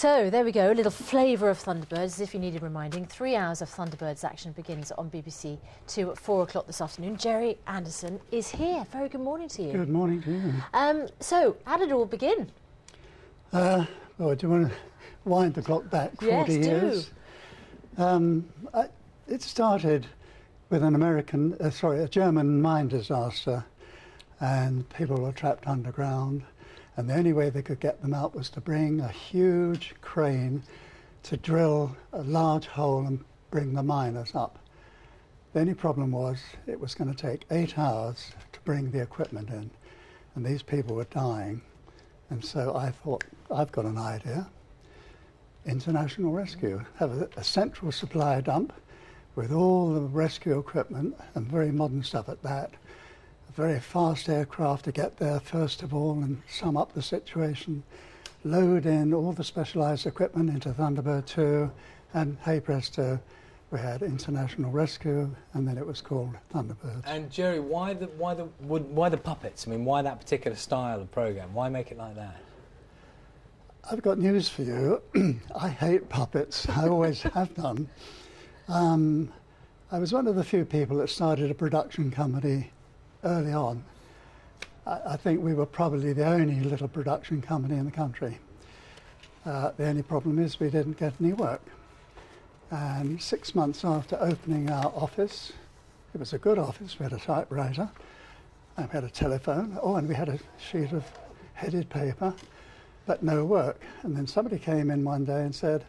So there we go, a little flavour of Thunderbirds, as if you needed reminding. 3 hours of Thunderbirds action begins on BBC 2 at 4 o'clock this afternoon. Gerry Anderson is here. Very good morning to you. Good morning to you. So, how did it all begin? Well, do you want to wind the clock back 40 years? Do. It started with a German mine disaster, and people were trapped underground. And the only way they could get them out was to bring a huge crane to drill a large hole and bring the miners up. The only problem was it was going to take 8 hours to bring the equipment in, and these people were dying. And so I thought, I've got an idea. International rescue. Have a central supply dump with all the rescue equipment, and very modern stuff at that. A very fast aircraft to get there first of all and sum up the situation, load in all the specialised equipment into Thunderbird 2, and hey presto, we had international rescue, and then it was called Thunderbirds. And Gerry, why the puppets? I mean, why that particular style of programme? Why make it like that? I've got news for you. I hate puppets. I always have done. I was one of the few people that started a production company early on. I think we were probably the only little production company in the country. The only problem is we didn't get any work. And 6 months after opening our office, it was a good office, we had a typewriter, and we had a telephone, and we had a sheet of headed paper, but no work. And then somebody came in one day and said,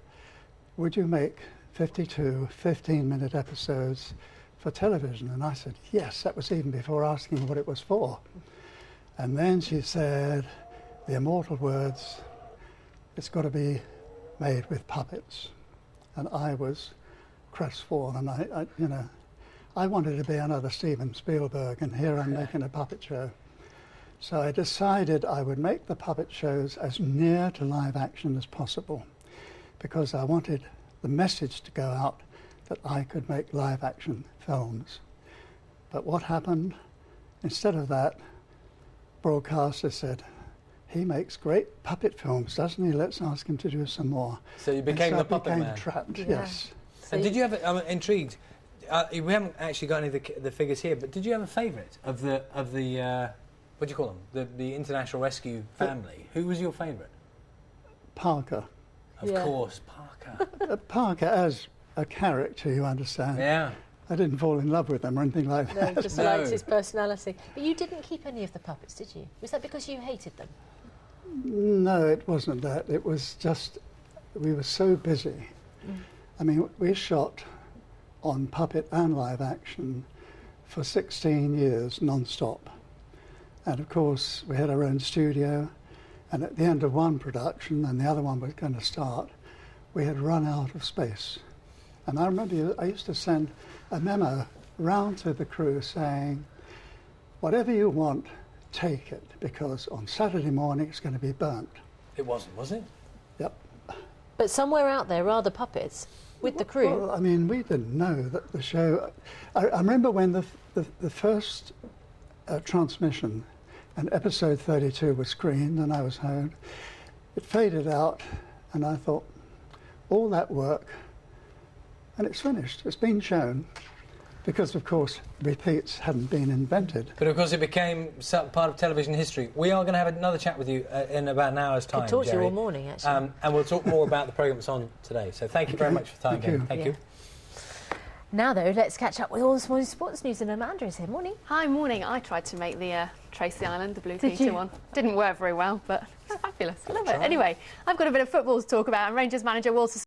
would you make 52 15-minute episodes for television? And I said, yes. That was even before asking what it was for. And then she said the immortal words, it's got to be made with puppets. And I was crestfallen. I wanted to be another Steven Spielberg, and here I'm making a puppet show. So I decided I would make the puppet shows as near to live action as possible, because I wanted the message to go out that I could make live action films. But what happened? Instead of that, broadcasters said, he makes great puppet films, doesn't he? Let's ask him to do some more. So you became the puppet man. I became trapped, yeah. yes. And did you have, I'm intrigued, we haven't actually got any of the figures here, but did you have a favourite of the what do you call them? The International Rescue family? Who was your favourite? Parker. Of course, Parker. Parker as a character, you understand. Yeah. I didn't fall in love with him or anything like that. No, just liked his personality. But you didn't keep any of the puppets, did you? Was that because you hated them? No, it wasn't that. It was just, we were so busy. I mean, we shot on puppet and live action for 16 years non-stop. And of course, we had our own studio, and at the end of one production, and the other one was going to start, we had run out of space. And I remember I used to send a memo round to the crew saying, whatever you want, take it, because on Saturday morning it's going to be burnt. It wasn't, was it? Yep. But somewhere out there are the puppets with the crew. Well, I mean, we didn't know that the show... I remember when the first transmission, and episode 32 was screened and I was home, it faded out, and I thought, all that work, and it's finished. It's been shown, because of course repeats hadn't been invented. But of course it became part of television history. We are going to have another chat with you in about an hour's time, Could talk to Gerry. you all morning, actually. And we'll talk more about the programme that's on today. So thank you very much for your time, Gerry. Thank you. Now, though, let's catch up with all this morning's sports news, and Amanda is here. Morning. Hi, morning. I tried to make the Tracy Island, the Blue Peter one. Didn't work very well, but it's fabulous. I love it. Anyway, I've got a bit of football to talk about, and Rangers manager Walter